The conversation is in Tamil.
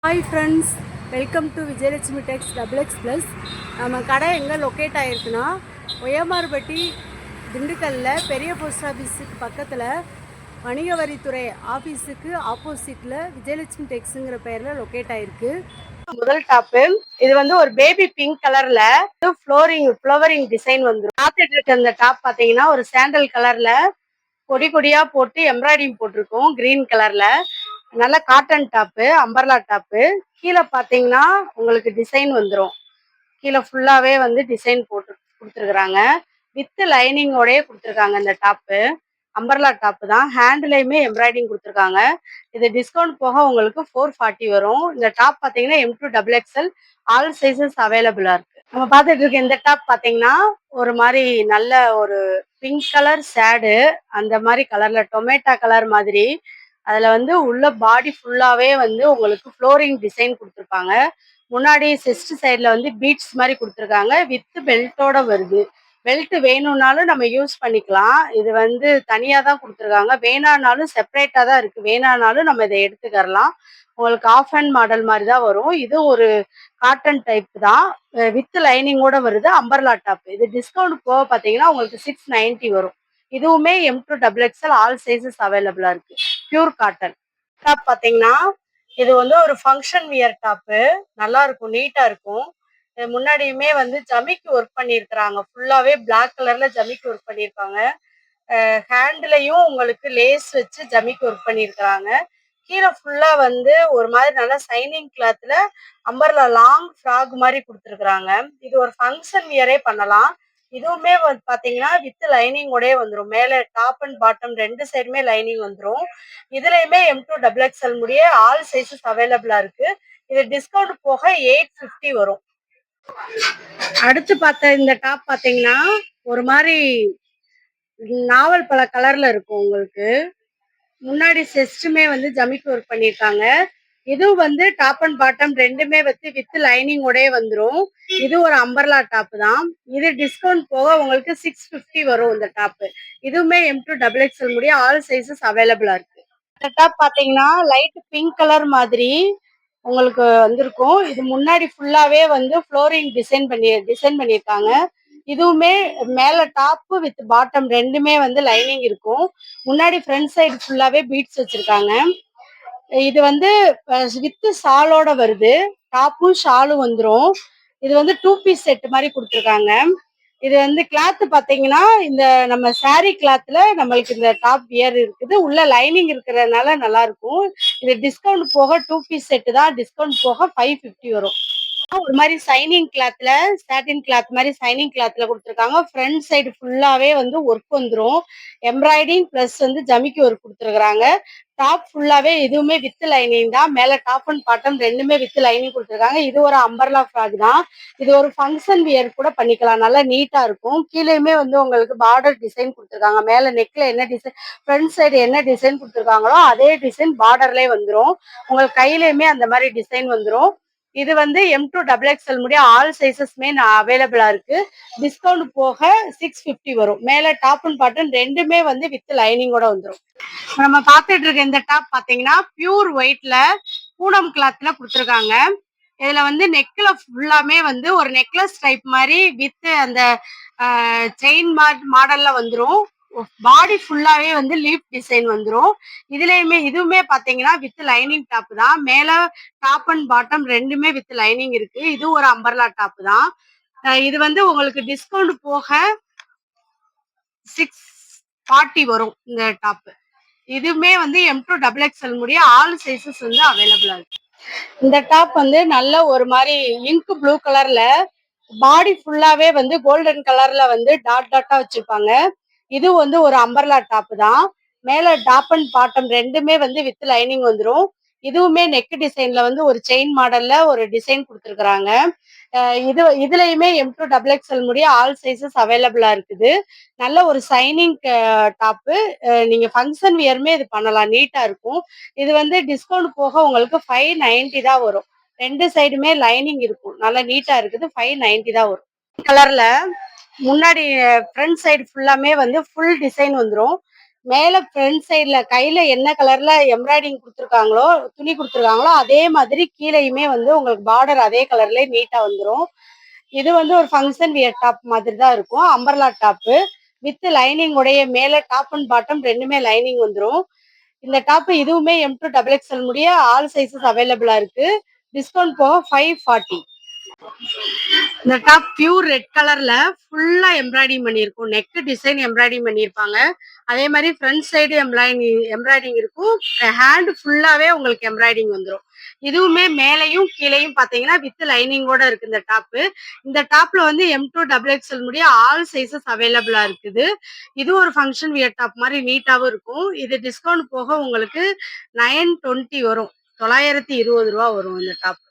Hi friends, welcome to Vijayalakshmi Tex XXX. நம்ம கடை எங்கே லொக்கேட் ஆகிருக்குன்னா ஒய்யமார்பட்டி திண்டுக்கல்லில் பெரிய போஸ்ட் ஆஃபீஸுக்கு பக்கத்தில் வணிக வரித்துறை ஆஃபீஸுக்கு ஆப்போசிட்டில் விஜயலட்சுமி டெக்ஸுங்கிற பெயரில் லொக்கேட் ஆகிருக்கு. முதல் டாப்பு இது வந்து ஒரு பேபி பிங்க் கலர்ல ஃப்ளவரிங் டிசைன் வந்துடும். பார்த்துட்டு இருக்க இந்த டாப் பார்த்தீங்கன்னா ஒரு சாண்டல் கலர்ல கொடி கொடியா போட்டு எம்ப்ராய்டிங் போட்டிருக்கோம் கிரீன் கலர்ல. நல்ல காட்டன் டாப்பு, அம்பர்லா டாப்பு. கீழே பார்த்தீங்கன்னா உங்களுக்கு டிசைன் வந்துடும். கீழே ஃபுல்லாவே வந்து டிசைன் போட்டு கொடுத்துருக்குறாங்க. வித் லைனிங்கோடய கொடுத்துருக்காங்க. இந்த டாப்பு அம்பர்லா டாப்பு தான். ஹேண்ட்லையுமே எம்ப்ராய்டிங் கொடுத்துருக்காங்க. இது டிஸ்கவுண்ட் போக உங்களுக்கு 440 வரும். இந்த டாப் பார்த்தீங்கன்னா M2XXL ஆல் சைசஸ் அவைலபிளா இருக்கு. நம்ம பார்த்துட்டு இருக்க இந்த டாப் பார்த்தீங்கன்னா ஒரு மாதிரி நல்ல ஒரு பிங்க் கலர் சேடு, அந்த மாதிரி கலர்ல டொமேட்டோ கலர் மாதிரி. அதுல வந்து உள்ள பாடி ஃபுல்லாவே வந்து உங்களுக்கு ஃப்ளோரிங் டிசைன் கொடுத்துருப்பாங்க. முன்னாடி செஸ்ட் சைட்ல வந்து பீட்ஸ் மாதிரி கொடுத்துருக்காங்க. வித் பெல்ட்டோட வருது. பெல்ட் வேணும்னாலும் நம்ம யூஸ் பண்ணிக்கலாம். இது வந்து தனியா தான் கொடுத்துருக்காங்க. வேணானாலும் செப்பரேட்டா தான் இருக்கு. வேணானாலும் நம்ம இதை எடுத்துக்கறலாம். உங்களுக்கு ஆஃப் ஹேண்ட் மாடல் மாதிரி தான் வரும். இது ஒரு காட்டன் டைப் தான். வித் லைனிங்கோட வருது. Umbrella top. இது டிஸ்கவுண்ட் போக பார்த்தீங்கன்னா உங்களுக்கு 690 வரும். இதுவுமே M2XXL ஆல் சைசஸ் அவைலபிளா இருக்கு. பியூர் காட்டன் டாப் பார்த்தீங்கன்னா இது வந்து ஒரு ஃபங்க்ஷன் வியர் டாப்பு. நல்லா இருக்கும், நீட்டா இருக்கும். முன்னாடியுமே வந்து ஜமிக்கு ஒர்க் பண்ணியிருக்கிறாங்க. ஃபுல்லாவே பிளாக் கலர்ல ஜமிக்கு ஒர்க் பண்ணியிருக்காங்க. ஹேண்ட்லயும் உங்களுக்கு லேஸ் வச்சு ஜமிக்கு ஒர்க் பண்ணியிருக்கிறாங்க. கீழே ஃபுல்லா வந்து ஒரு மாதிரி நல்லா சைனிங் கிளாத்ல அம்பர்லா லாங் ஃப்ராக் மாதிரி கொடுத்துருக்குறாங்க. இது ஒரு ஃபங்க்ஷன் வியரே பண்ணலாம். இதுவுமே வந்து பாத்தீங்கன்னா வித் லைனிங்கோடய வந்துடும். மேலே டாப் அண்ட் பாட்டம் ரெண்டு சைடுமே லைனிங் வந்துடும். இதுலயுமே M2XXL முடிய ஆல் சைஸஸ் அவைலபிளா இருக்கு. இது டிஸ்கவுண்ட் போக 850 வரும். அடுத்து பார்த்த இந்த டாப் பாத்தீங்கன்னா ஒரு மாதிரி நாவல் பழ கலர்ல இருக்கும். உங்களுக்கு முன்னாடி செஸ்ட்டுமே வந்து ஜமிக்கு ஒர்க் பண்ணியிருக்காங்க. இது வந்து டாப் அண்ட் பாட்டம் ரெண்டுமே வச்சு வித் லைனிங்கோடய வந்துடும். இது ஒரு அம்பர்லா டாப் தான். இது டிஸ்கவுண்ட் போக உங்களுக்கு 650 வரும். இந்த டாப்பு இதுவுமே M2XXL முடிய ஆல் சைஸஸ் அவைலபிளா இருக்கு. இந்த டாப் பாத்தீங்கன்னா லைட் பிங்க் கலர் மாதிரி உங்களுக்கு வந்திருக்கும். இது முன்னாடி ஃபுல்லாவே வந்து ஃப்ளோரிங் டிசைன் பண்ணியிருக்காங்க. இதுவுமே மேல டாப் வித் பாட்டம் ரெண்டுமே வந்து லைனிங் இருக்கும். முன்னாடி ஃப்ரண்ட் சைடு ஃபுல்லாவே பீட்ஸ் வச்சிருக்காங்க. இது வந்து வித் ஷாலோட வருது. டாப்பும் ஷாலும் வந்துடும். இது வந்து 2 பீஸ் செட் மாதிரி கொடுத்துருக்காங்க. இது வந்து கிளாத் பாத்தீங்கன்னா இந்த நம்ம சாரி கிளாத்ல நம்மளுக்கு இந்த டாப் வியர் இருக்குது. உள்ள லைனிங் இருக்கிறதுனால நல்லா இருக்கும். இது டிஸ்கவுண்ட் போக 2 பீஸ் செட் தான். டிஸ்கவுண்ட் போக 550 வரும். ஒரு மாதிரி சைனிங் கிளாத்ல சாட்டின் கிளாத் மாதிரி சைனிங் கிளாத்ல கொடுத்துருக்காங்க. ஃப்ரண்ட் சைடு ஃபுல்லாவே வந்து ஒர்க் வந்துடும். எம்ப்ராய்டிங் பிளஸ் வந்து ஜமிக்கி ஒர்க் கொடுத்துருக்காங்க. டாப் ஃபுல்லாவே இதுவுமே வித் லைனிங் தான். மேல டாப் அண்ட் பாட்டம் ரெண்டுமே வித் லைனிங் கொடுத்துருக்காங்க. இது ஒரு அம்பர்லா ஃப்ராக் தான். இது ஒரு ஃபங்க்ஷன் வியர் கூட பண்ணிக்கலாம். நல்லா நீட்டா இருக்கும். கீழேயுமே வந்து உங்களுக்கு பார்டர் டிசைன் கொடுத்துருக்காங்க. மேல நெக்ல என்ன டிசைன், ஃப்ரண்ட் சைடு என்ன டிசைன் கொடுத்துருக்காங்களோ அதே டிசைன் பார்டர்லேயே வந்துடும். உங்களுக்கு கையிலயுமே அந்த மாதிரி டிசைன் வந்துடும். இது வந்து M2XXL முடிய ஆல் சைசஸ்மே அவைலபிளா இருக்கு. டிஸ்கவுண்ட் போக 650 வரும். மேல டாப் அண்ட் பாட்டம் ரெண்டுமே வந்து வித் லைனிங்கோட வந்துடும். நம்ம பார்த்துட்டு இருக்க இந்த டாப் பாத்தீங்கன்னா பியூர் ஒயிட்ல பூனம் கிளாத்ல கொடுத்துருக்காங்க. இதுல வந்து நெக்ல ஃபுல்லாமே வந்து ஒரு நெக்லஸ் டைப் மாதிரி வித் அந்த செயின் மாடல்ல வந்துடும். பாடி ஃபுல்லாவே வந்து லீப் டிசைன் வந்துடும். இதுவுமே பாத்தீங்கன்னா வித் லைனிங் டாப் தான். மேல டாப் அண்ட் பாட்டம் ரெண்டுமே வித் லைனிங் இருக்கு. இது ஒரு அம்பர்லா டாப் தான். இது வந்து உங்களுக்கு டிஸ்கவுண்ட் போக 640 வரும். இந்த டாப் இதுவுமே வந்து M2XXL முடிய ஆல் சைசஸ் வந்து அவைலபிளா இருக்கு. இந்த டாப் வந்து நல்ல ஒரு மாதிரி இங்க் ப்ளூ கலர்ல பாடி ஃபுல்லாவே வந்து கோல்டன் கலர்ல வந்து டாட் டாட்டா வச்சிருப்பாங்க. இது வந்து ஒரு அம்பர்லா டாப் தான். மேல டாப் அண்ட் பாட்டம் ரெண்டுமே வந்து வித் லைனிங் வந்துடும். இதுவுமே நெக் டிசைன்ல வந்து ஒரு செயின் மாடல்ல ஒரு டிசைன் கொடுத்துருக்காங்க. இதுலயுமே M2XXL முடிய ஆல் சைசஸ் அவைலபிளா இருக்குது. நல்ல ஒரு சைனிங் டாப்பு. நீங்க ஃபங்க்ஷன் வியருமே இது பண்ணலாம். நீட்டா இருக்கும். இது வந்து டிஸ்கவுண்ட் போக உங்களுக்கு 590 தான் வரும். ரெண்டு சைடுமே லைனிங் இருக்கும். நல்லா நீட்டா இருக்குது. 590 தான் வரும். கலர்ல முன்னாடி ஃப்ரண்ட் சைடு ஃபுல்லாமே வந்து ஃபுல் டிசைன் வந்துடும். மேல ஃப்ரண்ட் சைடுல கையில என்ன கலர்ல எம்ப்ராய்டிங் குடுத்துருக்காங்களோ, துணி குடுத்துருக்காங்களோ, அதே மாதிரி கீழயுமே வந்து உங்களுக்கு பார்டர் அதே கலர்லயே நீட்டா வந்துரும். இது வந்து ஒரு ஃபங்ஷன் வியர் டாப் மாதிரி தான் இருக்கும். Umbrella top. வித் லைனிங் உடைய மேல டாப் அண்ட் பாட்டம் 2மே லைனிங் வந்துரும். இந்த டாப் இதுவுமே M2 டபுள் எக்ஸ்எல் முடிய ஆல் சைஸஸ் அவைலபிளா இருக்கு. டிஸ்கவுண்ட் போக 540. இந்த டாப் பியூர் ரெட் கலர்ல ஃபுல்லா எம்ப்ராய்டிங் பண்ணியிருக்கும். நெக் டிசைன் எம்ப்ராய்டிங் பண்ணியிருப்பாங்க. அதே மாதிரி ஃப்ரண்ட் சைடு எம்ப்ராய்டிங் இருக்கும். ஹேண்ட் ஃபுல்லாவே உங்களுக்கு எம்ப்ராய்டிங் வந்துடும். இதுவுமே மேலையும் கீழையும் பார்த்தீங்கன்னா வித் லைனிங்கோட இருக்கு இந்த டாப்பு. இந்த டாப்ல வந்து M2 டபுள் எக்ஸ்எல் முடிய ஆல் சைஸஸ் அவைலபிளா இருக்குது. இது ஒரு ஃபங்க்ஷன் வியர் டாப் மாதிரி நீட்டாவும் இருக்கும். இது டிஸ்கவுண்ட் போக உங்களுக்கு 920 வரும். 920 ரூபா வரும் இந்த டாப்.